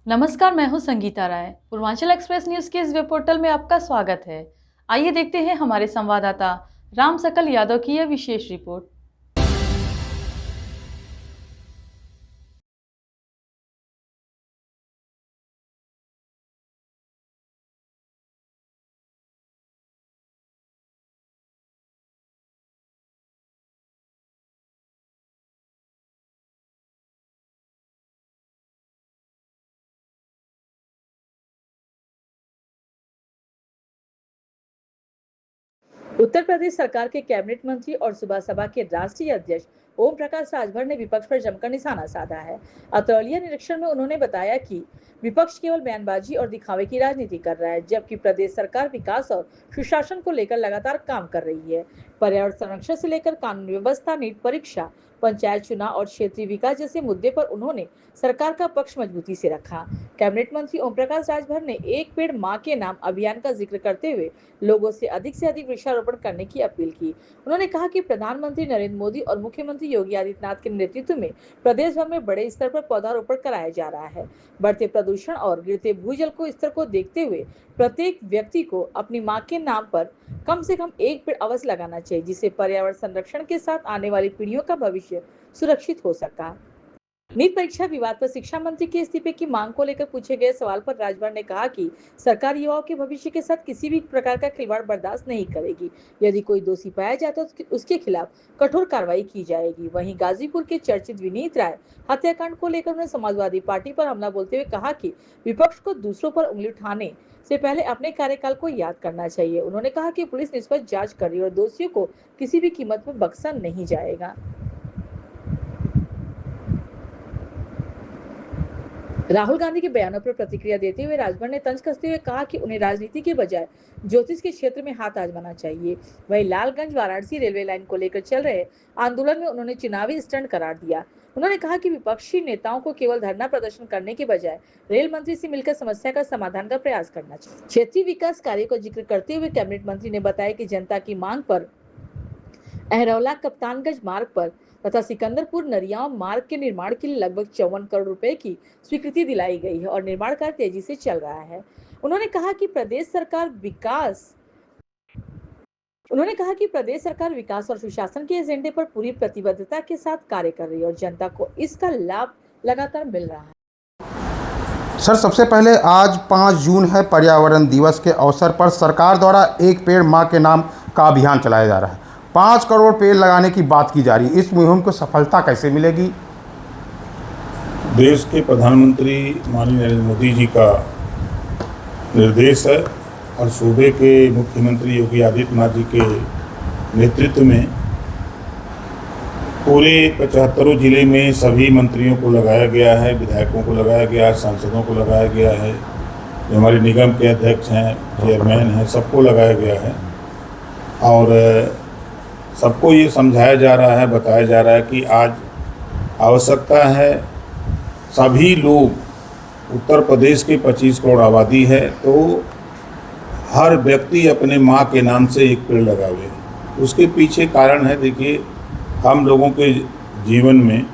नमस्कार, मैं हूं संगीता राय। पूर्वांचल एक्सप्रेस न्यूज के इस वेब पोर्टल में आपका स्वागत है। आइए देखते हैं हमारे संवाददाता राम सकल यादव की यह विशेष रिपोर्ट। उत्तर प्रदेश सरकार के कैबिनेट मंत्री और सुबह सभा के राष्ट्रीय अध्यक्ष ओम प्रकाश राजभर ने विपक्ष पर जमकर निशाना साधा है। अतरौलिया निरीक्षण में उन्होंने बताया कि विपक्ष केवल बयानबाजी और दिखावे की राजनीति कर रहा है, जबकि प्रदेश सरकार विकास और सुशासन को लेकर लगातार काम कर रही है। पर्यावरण संरक्षण से लेकर कानून व्यवस्था, नीट परीक्षा, पंचायत चुनाव और क्षेत्रीय विकास जैसे मुद्दे पर उन्होंने सरकार का पक्ष मजबूती से रखा। कैबिनेट मंत्री ओम प्रकाश राजभर ने एक पेड़ मां के नाम अभियान का जिक्र करते हुए लोगों से अधिक वृक्षारोपण करने की अपील की। उन्होंने कहा कि प्रधानमंत्री नरेंद्र मोदी और मुख्यमंत्री योगी आदित्यनाथ के नेतृत्व में प्रदेश भर में बड़े स्तर पर पौधारोपण कराया जा रहा है। बढ़ते प्रदूषण और गिरते भूजल को स्तर को देखते हुए प्रत्येक व्यक्ति को अपनी मां के नाम पर कम से कम एक पेड़ अवश्य लगाना चाहिए, जिससे पर्यावरण संरक्षण के साथ आने वाली पीढ़ियों का भविष्य सुरक्षित हो सका। नीट परीक्षा विवाद पर शिक्षा मंत्री के इस्तीफे की मांग को लेकर पूछे गए सवाल पर राजभर ने कहा कि सरकार युवाओं के भविष्य के साथ किसी भी प्रकार का खिलवाड़ बर्दाश्त नहीं करेगी। यदि कोई दोषी पाया जाता तो उसके खिलाफ कठोर कार्रवाई की जाएगी। वहीं गाजीपुर के चर्चित विनीत राय हत्याकांड को लेकर उन्होंने समाजवादी पार्टी पर हमला बोलते हुए कहा कि विपक्ष को दूसरों पर उंगली उठाने से पहले अपने कार्यकाल को याद करना चाहिए। उन्होंने कहा कि पुलिस निष्पक्ष जांच कर रही है और दोषियों को किसी भी कीमत पर बख्शा नहीं जाएगा। राहुल गांधी के बयानों पर प्रतिक्रिया देते हुए राजभर ने तंज कसते हुए कहा कि उन्हें राजनीति के बजाय ज्योतिष के क्षेत्र में हाथ आजमाना चाहिए। वहीं लालगंज वाराणसी रेलवे लाइन को लेकर चल रहे आंदोलन में उन्होंने चुनावी स्टंट करार दिया। उन्होंने कहा कि विपक्षी नेताओं को केवल धरना प्रदर्शन करने के बजाय रेल मंत्री से मिलकर समस्या का समाधान का प्रयास करना चाहिए। क्षेत्रीय विकास कार्य का जिक्र करते हुए कैबिनेट मंत्री ने बताया कि जनता की मांग पर अहरौला कप्तानगंज मार्ग पर तथा सिकंदरपुर नरियाव मार्ग के निर्माण के लिए लगभग 54 करोड़ रुपए की स्वीकृति दिलाई गई है और निर्माण कार्य तेजी से चल रहा है। उन्होंने कहा कि प्रदेश सरकार विकास और सुशासन के एजेंडे पर पूरी प्रतिबद्धता के साथ कार्य कर रही है और जनता को इसका लाभ लगातार मिल रहा है। सर, सबसे पहले आज 5 जून है, पर्यावरण दिवस के अवसर पर सरकार द्वारा एक पेड़ मां के नाम का अभियान चलाया जा रहा है। 5 करोड़ पेड़ लगाने की बात की जा रही है। इस मुहिम को सफलता कैसे मिलेगी? देश के प्रधानमंत्री माननीय नरेंद्र मोदी जी का निर्देश है और सूबे के मुख्यमंत्री योगी आदित्यनाथ जी के नेतृत्व में पूरे 75 जिले में सभी मंत्रियों को लगाया गया है, विधायकों को लगाया गया है, सांसदों को लगाया गया है, जो हमारे निगम के अध्यक्ष हैं, चेयरमैन हैं, सबको लगाया गया है और सबको ये समझाया जा रहा है, बताया जा रहा है कि आज आवश्यकता है सभी लोग, उत्तर प्रदेश के 25 करोड़ आबादी है तो हर व्यक्ति अपने माँ के नाम से एक पेड़ लगावे। उसके पीछे कारण है, देखिए हम लोगों के जीवन में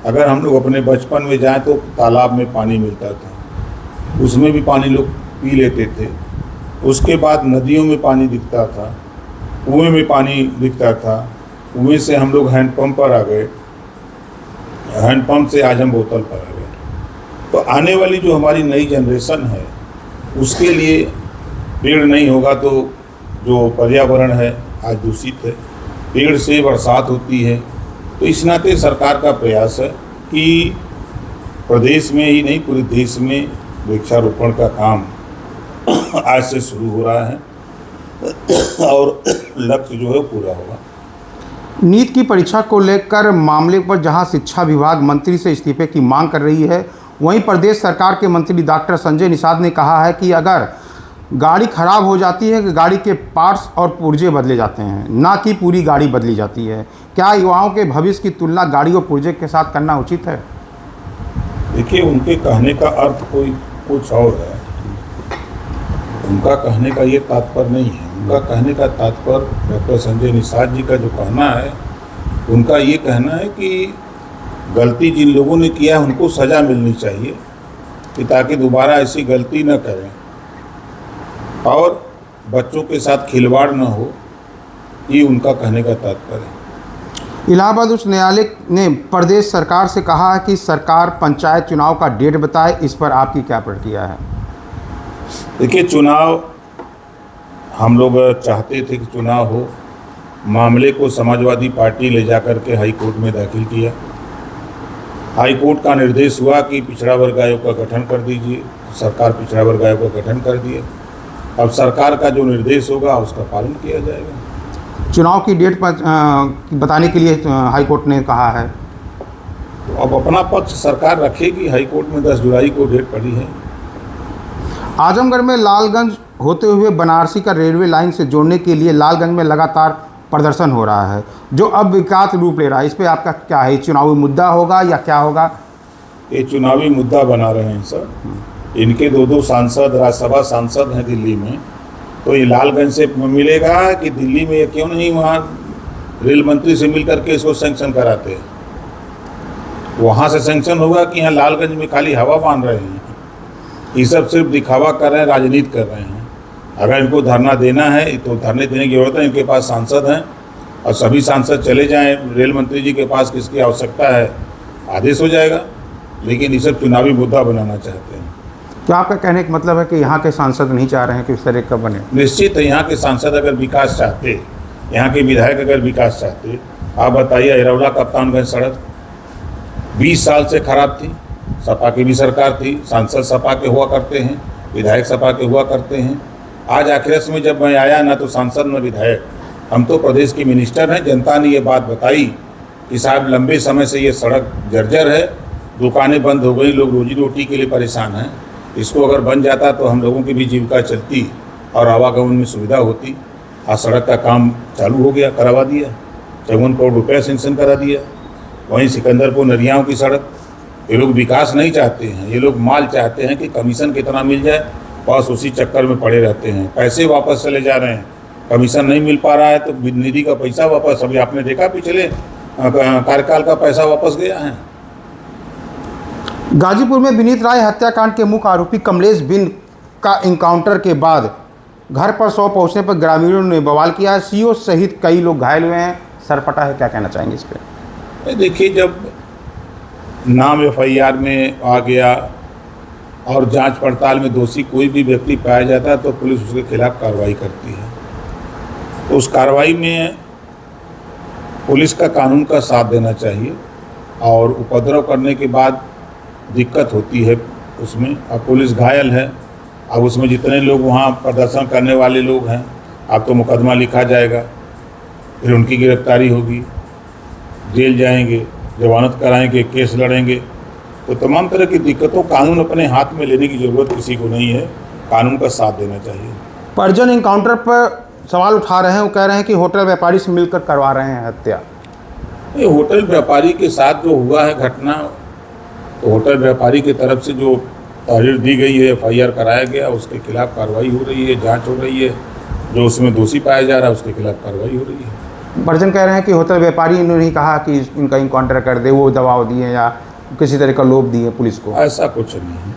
अगर हम लोग अपने बचपन में जाएं तो तालाब में पानी मिलता था, उसमें भी पानी लोग पी लेते थे। उसके बाद नदियों में पानी दिखता था, कुएं में पानी दिखता था, कुएं से हम लोग हैंडपम्प पर आ गए, हैंडपम्प से आज हम बोतल पर आ गए। तो आने वाली जो हमारी नई जनरेशन है उसके लिए पेड़ नहीं होगा तो जो पर्यावरण है आज दूषित है, पेड़ से बरसात होती है। तो इस नाते सरकार का प्रयास है कि प्रदेश में ही नहीं पूरे देश में वृक्षारोपण का काम आज से शुरू हो रहा है और लक्ष्य जो है पूरा होगा। नीट की परीक्षा को लेकर मामले पर जहां शिक्षा विभाग मंत्री से इस्तीफे की मांग कर रही है, वहीं प्रदेश सरकार के मंत्री डॉक्टर संजय निषाद ने कहा है कि अगर गाड़ी खराब हो जाती है कि गाड़ी के पार्ट्स और पुर्जे बदले जाते हैं, ना कि पूरी गाड़ी बदली जाती है। क्या युवाओं के भविष्य की तुलना गाड़ी और पुर्जे के साथ करना उचित है? देखिए, उनके कहने का अर्थ कोई कुछ और है, उनका कहने का ये तात्पर्य नहीं है। उनका कहने का तात्पर्य डॉक्टर संजय निषाद जी का जो कहना है, उनका ये कहना है कि गलती जिन लोगों ने किया है उनको सज़ा मिलनी चाहिए कि ताकि दोबारा ऐसी गलती न करें और बच्चों के साथ खिलवाड़ न हो, ये उनका कहने का तात्पर्य है। इलाहाबाद उच्च न्यायालय ने प्रदेश सरकार से कहा है कि सरकार पंचायत चुनाव का डेट बताए, इस पर आपकी क्या प्रतिक्रिया है? देखिए, चुनाव हम लोग चाहते थे कि चुनाव हो। मामले को समाजवादी पार्टी ले जाकर के हाई कोर्ट में दाखिल किया। हाई कोर्ट का निर्देश हुआ कि पिछड़ा वर्ग आयोग का गठन कर दीजिए। सरकार पिछड़ा वर्ग आयोग का गठन कर दिया। अब सरकार का जो निर्देश होगा उसका पालन किया जाएगा। चुनाव की डेट बताने के लिए हाई कोर्ट ने कहा है। तो अब अपना पक्ष सरकार रखेगी। हाई कोर्ट में 10 जुलाई को डेट पड़ी है। आजमगढ़ में लालगंज होते हुए बनारसी का रेलवे लाइन से जोड़ने के लिए लालगंज में लगातार प्रदर्शन हो रहा है, जो अब विकास रूप ले रहा है। इस पे आपका क्या है? चुनावी मुद्दा होगा या क्या होगा? ये चुनावी मुद्दा बना रहे हैं सर। इनके 2 सांसद राज्यसभा सांसद हैं दिल्ली में, तो ये लालगंज से मिलेगा कि दिल्ली में? ये क्यों नहीं वहाँ रेल मंत्री से मिल करके इसको सेंक्शन कराते हैं? वहाँ से सेंक्शन होगा कि यहाँ लालगंज में खाली हवा बांध रहे हैं? ये सब सिर्फ दिखावा कर रहे हैं, राजनीति कर रहे हैं। अगर इनको धरना देना है तो धरने देने की जरूरत है। इनके पास सांसद हैं और सभी सांसद चले जाएं रेल मंत्री जी के पास, किसकी आवश्यकता है, आदेश हो जाएगा। लेकिन ये सब चुनावी मुद्दा बनाना चाहते हैं। तो आपका कहने का मतलब है कि यहाँ के सांसद नहीं चाह रहे हैं कि इस तरह का बने? निश्चित है, यहाँ के सांसद अगर विकास चाहते, यहाँ के विधायक अगर विकास चाहते। आप बताइए, अरौला कप्तानगंज सड़क 20 साल से खराब थी। सपा की भी सरकार थी, सांसद सपा के हुआ करते हैं, विधायक सपा के हुआ करते हैं। आज आखिरस में जब मैं आया, ना तो सांसद न विधायक, हम तो प्रदेश के मिनिस्टर हैं। जनता ने ये बात बताई कि साहब लंबे समय से ये सड़क जर्जर है, दुकानें बंद हो गई, लोग रोजी रोटी के लिए परेशान हैं। इसको अगर बन जाता तो हम लोगों की भी जीविका चलती और आवागमन में सुविधा होती। आज सड़क का काम चालू हो गया, करवा दिया, 54 करोड़ रुपये सेंक्शन करा दिया। वहीं सिकंदरपुर नरियाओं की सड़क, ये लोग विकास नहीं चाहते हैं, ये लोग माल चाहते हैं कि कमीशन कितना मिल जाए, बस उसी चक्कर में पड़े रहते हैं। पैसे वापस चले जा रहे हैं, कमीशन नहीं मिल पा रहा है तो निधि का पैसा वापस, अभी आपने देखा पिछले कार्यकाल का पैसा वापस गया है। गाजीपुर में विनीत राय हत्याकांड के मुख्य आरोपी कमलेश बिन का इनकाउंटर के बाद घर पर 100 पहुंचने पर ग्रामीणों ने बवाल किया है। सीओ सहित कई लोग घायल हुए हैं, सरपटा है। क्या कहना चाहेंगे इस पर? देखिए, जब नाम FIR में आ गया और जांच पड़ताल में दोषी कोई भी व्यक्ति पाया जाता है तो पुलिस उसके खिलाफ कार्रवाई करती है। तो उस कार्रवाई में पुलिस का कानून का साथ देना चाहिए। और उपद्रव करने के बाद दिक्कत होती है उसमें। अब पुलिस घायल है, अब उसमें जितने लोग वहाँ प्रदर्शन करने वाले लोग हैं, अब तो मुकदमा लिखा जाएगा, फिर उनकी गिरफ्तारी होगी, जेल जाएंगे, जमानत कराएंगे, केस लड़ेंगे। तो तमाम तरह की दिक्कतों कानून अपने हाथ में लेने की ज़रूरत किसी को नहीं है, कानून का साथ देना चाहिए। परिजन इनकाउंटर पर सवाल उठा रहे हैं, वो कह रहे हैं कि होटल व्यापारी से मिलकर करवा रहे हैं हत्या। ये होटल व्यापारी के साथ जो हुआ है घटना, तो होटल व्यापारी की तरफ से जो तहरीर दी गई है, FIR कराया गया, उसके खिलाफ कार्रवाई हो रही है, जाँच हो रही है। जो उसमें दोषी पाया जा रहा है उसके खिलाफ कार्रवाई हो रही है। परिजन कह रहे हैं कि होटल व्यापारी ने नहीं कहा कि इनका इनकाउंटर कर दे, वो दबाव दिए या किसी तरह का लोभ दिए पुलिस को। ऐसा कुछ नहीं है।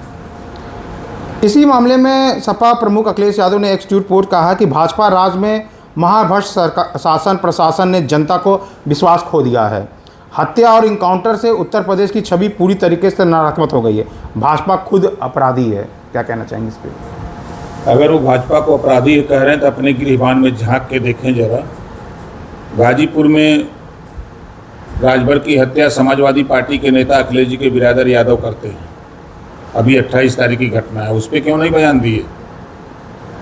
इसी मामले में सपा प्रमुख अखिलेश यादव ने एक ट्वीट पोस्ट कहा कि भाजपा राज में महाभ्रष्ट शासन प्रशासन ने जनता को विश्वास खो दिया है। हत्या और इनकाउंटर से उत्तर प्रदेश की छवि पूरी तरीके से नकारात्मक हो गई है। भाजपा खुद अपराधी है। क्या कहना चाहेंगे इस पर? अगर वो भाजपा को अपराधी कह रहे हैं तो अपने गृहबान में झांक के देखें जरा। गाजीपुर में राजभर की हत्या समाजवादी पार्टी के नेता अखिलेश जी के बिरादर यादव करते हैं। अभी 28 तारीख की घटना है, उस पर क्यों नहीं बयान दिए?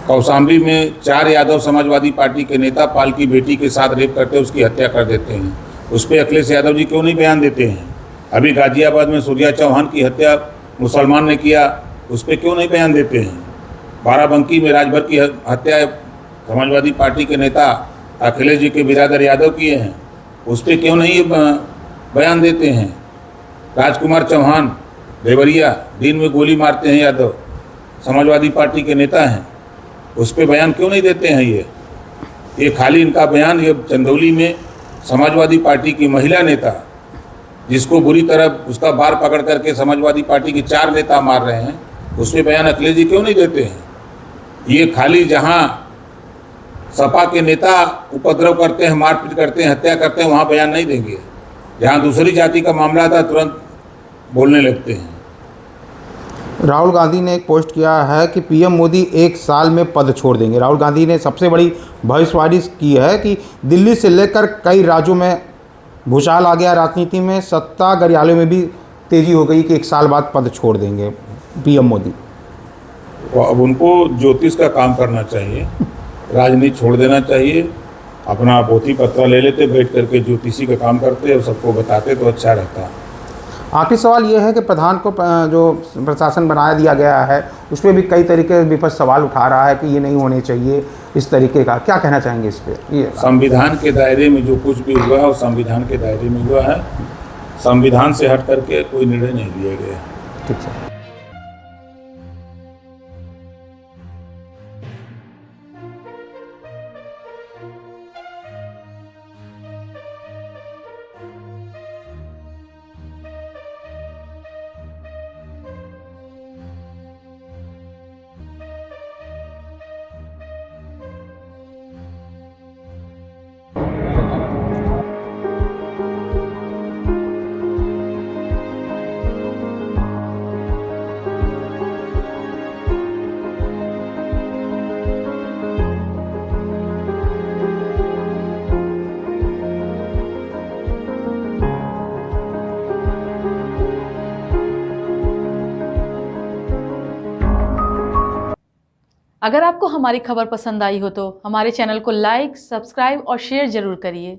कौशाम्बी में 4 यादव समाजवादी पार्टी के नेता पाल की बेटी के साथ रेप करते उसकी हत्या कर देते हैं, उस पर अखिलेश यादव जी क्यों नहीं बयान देते हैं? अभी गाजियाबाद में सूर्या चौहान की हत्या मुसलमान ने किया, उस पर क्यों नहीं बयान देते हैं? बाराबंकी में राजभर की हत्या समाजवादी पार्टी के नेता अखिलेश जी के बिरादर यादव किए हैं, उस पर क्यों नहीं बयान देते हैं? राजकुमार चौहान देवरिया दिन में गोली मारते हैं यादव, समाजवादी पार्टी के नेता हैं, उस पर बयान क्यों नहीं देते हैं? ये खाली इनका बयान, ये चंदौली में समाजवादी पार्टी की महिला नेता जिसको बुरी तरह उसका बार पकड़ करके समाजवादी पार्टी के 4 नेता मार रहे हैं, उस पर बयान अखिलेश जी क्यों नहीं देते हैं? ये खाली जहां सपा के नेता उपद्रव करते हैं, मारपीट करते हैं, हत्या करते हैं, वहां बयान नहीं देंगे। जहां दूसरी जाति का मामला था तुरंत बोलने लगते हैं। राहुल गांधी ने एक पोस्ट किया है कि पीएम मोदी 1 साल में पद छोड़ देंगे। राहुल गांधी ने सबसे बड़ी भविष्यवाणी की है कि दिल्ली से लेकर कई राज्यों में भूचाल आ गया, राजनीति में सत्ता गलियारों में भी तेजी हो गई कि 1 साल बाद पद छोड़ देंगे पीएम मोदी। अब उनको ज्योतिष का काम करना चाहिए, राजनीति छोड़ देना चाहिए, अपना पोथी पत्रा ले लेते, बैठ करके ज्योतिषी का काम करते और सबको बताते तो अच्छा रहता। आखिरी सवाल ये है कि प्रधान को जो प्रशासन बनाया दिया गया है उस पर भी कई तरीके विपक्ष सवाल उठा रहा है कि ये नहीं होने चाहिए इस तरीके का, क्या कहना चाहेंगे इस पर? ये संविधान के दायरे में जो कुछ भी हुआ है वो संविधान के दायरे में हुआ है, संविधान से हट करके कोई निर्णय नहीं लिया गया। ठीक है। अगर आपको हमारी खबर पसंद आई हो तो हमारे चैनल को लाइक, सब्सक्राइब और शेयर जरूर करिए।